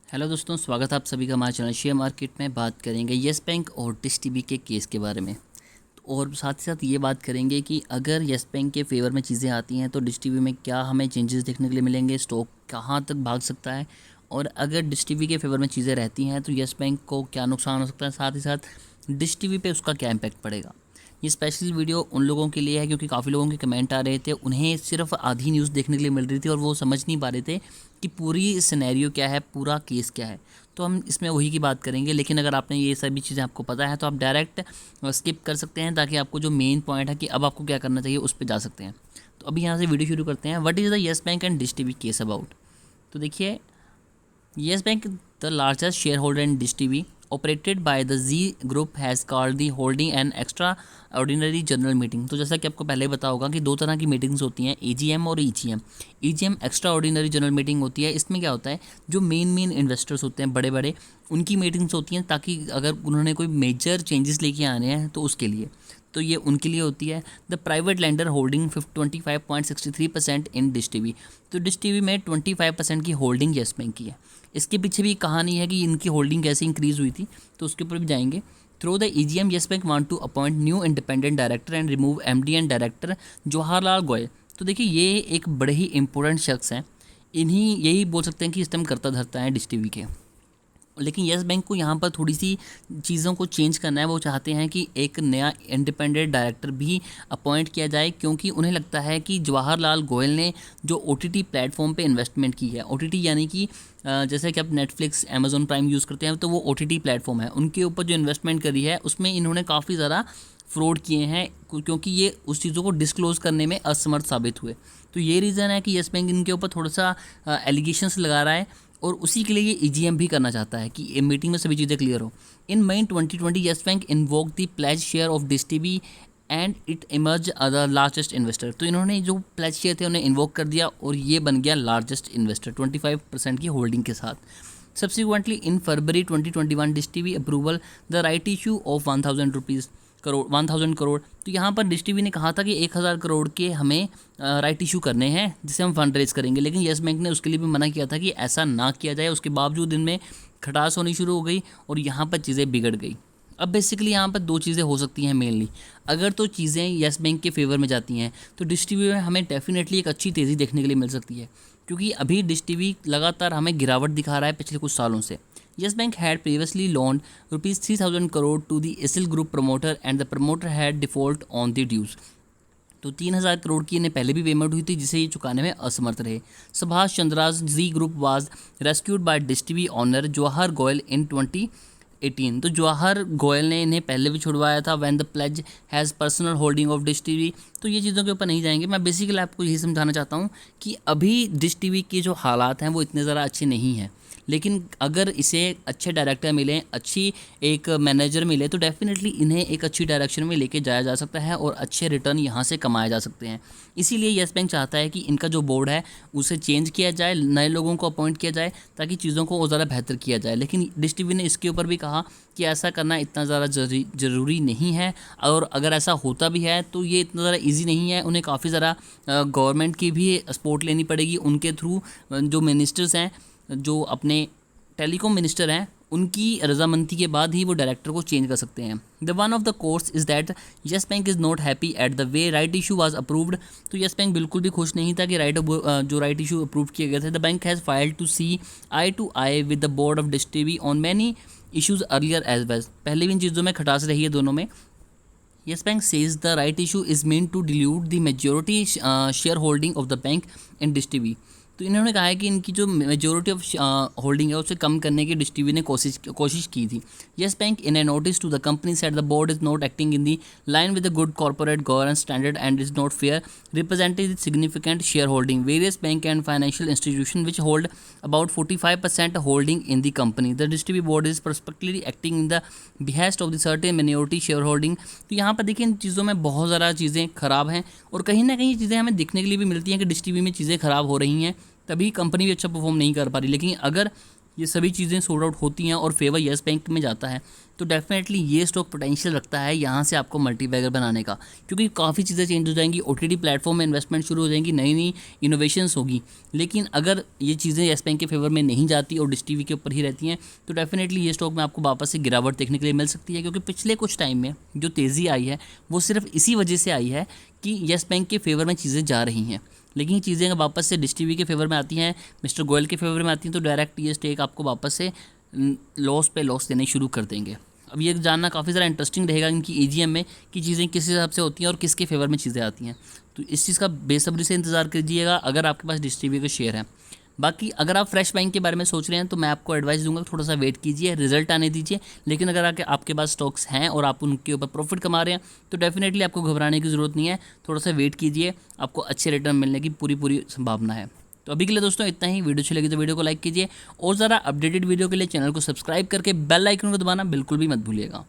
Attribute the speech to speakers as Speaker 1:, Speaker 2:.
Speaker 1: Hello दोस्तों, स्वागत है आप सभी का हमारे चैनल शेयर मार्केट में। बात करेंगे येस बैंक और डिश टीवी के केस के बारे में। और साथ ही साथ ये बात करेंगे कि अगर येस बैंक के फेवर में चीज़ें आती हैं तो डिश टीवी में क्या हमें चेंजेस देखने के लिए मिलेंगे, स्टॉक कहाँ तक भाग सकता है, और अगर डिश टीवी के फेवर में चीज़ें रहती हैं तो येस बैंक को क्या नुकसान हो सकता है, साथ ही साथ डिश टीवी पे उसका क्या इम्पैक्ट पड़ेगा। ये स्पेशल वीडियो उन लोगों के लिए है क्योंकि काफ़ी लोगों के कमेंट आ रहे थे, उन्हें सिर्फ आधी न्यूज़ देखने के लिए मिल रही थी और वो समझ नहीं पा रहे थे कि पूरी सिनेरियो क्या है, पूरा केस क्या है। तो हम इसमें वही की बात करेंगे, लेकिन अगर आपने ये सभी चीज़ें आपको पता है तो आप डायरेक्ट स्किप कर सकते हैं ताकि आपको जो मेन पॉइंट है कि अब आपको क्या करना चाहिए उस पर जा सकते हैं। तो अभी यहाँ से वीडियो शुरू करते हैं। What is the yes bank and dish TV case about. तो देखिए, Yes Bank, the largest shareholder in Dish TV, operated by the Z Group, has called the holding an extraordinary general meeting। तो जैसा कि आपको पहले पता होगा कि दो तरह की मीटिंग्स होती हैं, AGM और EGM। EGM extra ordinary general meeting होती है। इसमें क्या होता है, जो मेन इन्वेस्टर्स होते हैं बड़े बड़े, उनकी मीटिंग्स होती हैं ताकि अगर उन्होंने कोई मेजर चेंजेस लेके आने हैं तो उसके लिए, तो ये उनके लिए होती है। The private lander holding 25.63% in dish TV. तो डिश टीवी में 25% की होल्डिंग येस बैंक की है। इसके पीछे भी कहानी है कि इनकी होल्डिंग कैसे इंक्रीज़ हुई थी, तो उसके ऊपर भी जाएंगे। Through the EGM Yes Bank want to appoint new independent director and remove MD and director Jawaharlal Goyal. तो देखिए, ये एक बड़े ही इंपॉर्टेंट शख्स हैं। इन्हीं यही बोल सकते हैं कि इस टाइम करता धरता है डिश टीवी के। लेकिन येस बैंक को यहाँ पर थोड़ी सी चीज़ों को चेंज करना है। वो चाहते हैं कि एक नया इंडिपेंडेंट डायरेक्टर भी अपॉइंट किया जाए, क्योंकि उन्हें लगता है कि जवाहरलाल गोयल ने जो OTT प्लेटफॉर्म पे इन्वेस्टमेंट की है, OTT यानी कि जैसे कि आप नेटफ्लिक्स, अमेजोन प्राइम यूज़ करते हैं तो वो OTT प्लेटफॉर्म है, उनके ऊपर जो इन्वेस्टमेंट करी है उसमें इन्होंने काफ़ी ज़्यादा फ्रॉड किए हैं, क्योंकि ये उस चीज़ों को डिस्क्लोज़ करने में असमर्थ साबित हुए। तो ये रीज़न है कि येस बैंक इनके ऊपर थोड़ा सा एलिगेशंस लगा रहा है, और उसी के लिए ये EGM भी करना चाहता है कि ये मीटिंग में सभी चीज़ें क्लियर हो। In May 2020 Yes Bank invoke the pledge share of Dish TV and it emerge the largest investor. तो इन्होंने जो प्लेज शेयर थे उन्हें इन्वोक कर दिया और ये बन गया लार्जेस्ट इन्वेस्टर 25% की होल्डिंग के साथ। Subsequently in February 2021 dish TV approval the right issue of 1000 crore. तो यहाँ पर डिश टीवी ने कहा था कि 1000 करोड़ के हमें राइट इशू करने हैं जिसे हम फंड रेज करेंगे, लेकिन येस बैंक ने उसके लिए भी मना किया था कि ऐसा ना किया जाए। उसके बावजूद इनमें खटास होनी शुरू हो गई और यहाँ पर चीज़ें बिगड़ गई। अब बेसिकली यहाँ पर दो चीज़ें हो सकती हैं मेनली। अगर तो चीज़ें येस बैंक के फेवर में जाती हैं तो डिश टीवी में हमें डेफिनेटली एक अच्छी तेज़ी देखने के लिए मिल सकती है, क्योंकि अभी डिश टीवी लगातार हमें गिरावट दिखा रहा है पिछले कुछ सालों से। Yes Bank had previously loaned rupees 3000 crore to the ISIL Group promoter and the promoter had default on the dues। तो 3000 करोड़ की इन्हें पहले भी पेमेंट हुई थी जिसे ये चुकाने में असमर्थ रहे। Subhash Chandra's Zee group was rescued by Dish TV owner Jawahar Goyal in 2018। तो जवाहर गोयल ने इन्हें पहले भी छुड़वाया था when the pledge has personal holding of Dish TV. तो ये चीज़ों के ऊपर नहीं जाएंगे। मैं बेसिकली आपको यही समझाना चाहता हूँ कि अभी डिश टीवी के जो हालात हैं वो इतने ज़्यादा अच्छे नहीं हैं, लेकिन अगर इसे अच्छे डायरेक्टर मिलें, अच्छी एक मैनेजर मिले, तो डेफिनेटली इन्हें एक अच्छी डायरेक्शन में लेके जाया जा सकता है और अच्छे रिटर्न यहाँ से कमाए जा सकते हैं। इसीलिए येस बैंक चाहता है कि इनका जो बोर्ड है उसे चेंज किया जाए, नए लोगों को अपॉइंट किया जाए ताकि चीज़ों को और ज़्यादा बेहतर किया जाए। लेकिन डिश टीवी ने इसके ऊपर भी कहा कि ऐसा करना इतना ज़्यादा ज़रूरी नहीं है, और अगर ऐसा होता भी है तो ये इतना ज़्यादा ईजी नहीं है। उन्हें काफ़ी ज़्यादा गवर्नमेंट की भी सपोर्ट लेनी पड़ेगी, उनके थ्रू जो मिनिस्टर्स हैं, जो अपने टेलीकॉम मिनिस्टर हैं, उनकी रजामंदी के बाद ही वो डायरेक्टर को चेंज कर सकते हैं। The one of the course is that yes bank is not happy at the way right issue was approved. तो येस बैंक बिल्कुल भी खुश नहीं था कि जो राइट इशू अप्रूव किए गए थे। The bank has filed to C I to I with the board of Dish TV on many issues earlier as well. पहले भी इन चीज़ों में खटास रही है दोनों में। Yes Bank says the right issue is meant to dilute the majority shareholding of the bank in Dish TV। तो इन्होंने कहा है कि इनकी जो मेजोरिटी ऑफ होल्डिंग है उसे कम करने की डिश टीवी ने कोशिश की थी। Yes Bank in a notice to the company said the board is not acting in the line with the good corporate governance standard and is not fair represented significant share holding various bank and financial institution which hold about 45% holding in the company. The Dish TV board is prospectively acting in the behest of the certain minority share holding. तो यहाँ पर देखिए, इन चीज़ों में बहुत ज़्यादा चीज़ें ख़राब हैं और कहीं ना कहीं चीज़ें हमें देखने के लिए भी मिलती हैं कि डिश टीवी में चीज़ें ख़राब हो रही हैं, तभी कंपनी भी अच्छा परफॉर्म नहीं कर पा रही। लेकिन अगर ये सभी चीज़ें सोल्ड आउट होती हैं और फेवर येस बैंक में जाता है, तो डेफिनेटली ये स्टॉक पोटेंशियल रखता है यहाँ से आपको मल्टीबैगर बनाने का, क्योंकि काफ़ी चीज़ें चेंज हो जाएंगी, ओटीटी प्लेटफॉर्म में इन्वेस्टमेंट शुरू हो जाएंगी, नई नई इनोवेशंस होगी। लेकिन अगर ये चीज़ें येस बैंक के फेवर में नहीं जाती और डिश टीवी के ऊपर ही रहती हैं, तो डेफिनेटली ये स्टॉक में आपको वापस से गिरावट देखने के लिए मिल सकती है, क्योंकि पिछले कुछ टाइम में जो तेज़ी आई है वो सिर्फ इसी वजह से आई है कि येस बैंक के फेवर में चीज़ें जा रही हैं। लेकिन ये चीज़ें अगर वापस से डिश टीवी के फेवर में आती हैं, मिस्टर गोयल के फेवर में आती हैं, तो डायरेक्ट ये स्टेक आपको वापस से लॉस पे लॉस देने शुरू कर देंगे। अब ये जानना काफ़ी ज़्यादा इंटरेस्टिंग रहेगा इनकी एजीएम में कि चीज़ें किस हिसाब से होती हैं और किसके फेवर में चीज़ें आती हैं। तो इस चीज़ का बेसब्री से इंतज़ार कीजिएगा अगर आपके पास डिश टीवी के शेयर हैं। बाकी अगर आप फ्रेश बाइंग के बारे में सोच रहे हैं तो मैं आपको एडवाइस दूंगा थोड़ा सा वेट कीजिए, रिजल्ट आने दीजिए। लेकिन अगर आपके पास स्टॉक्स हैं और आप उनके ऊपर प्रॉफिट कमा रहे हैं तो डेफिनेटली आपको घबराने की ज़रूरत नहीं है, थोड़ा सा वेट कीजिए, आपको अच्छे रिटर्न मिलने की पूरी संभावना है। तो अभी के लिए दोस्तों इतना ही। वीडियो अच्छी लगी तो वीडियो को लाइक कीजिए और ज़रा अपडेटेड वीडियो के लिए चैनल को सब्सक्राइब करके बेल आइकन को दबाना बिल्कुल भी मत भूलिएगा।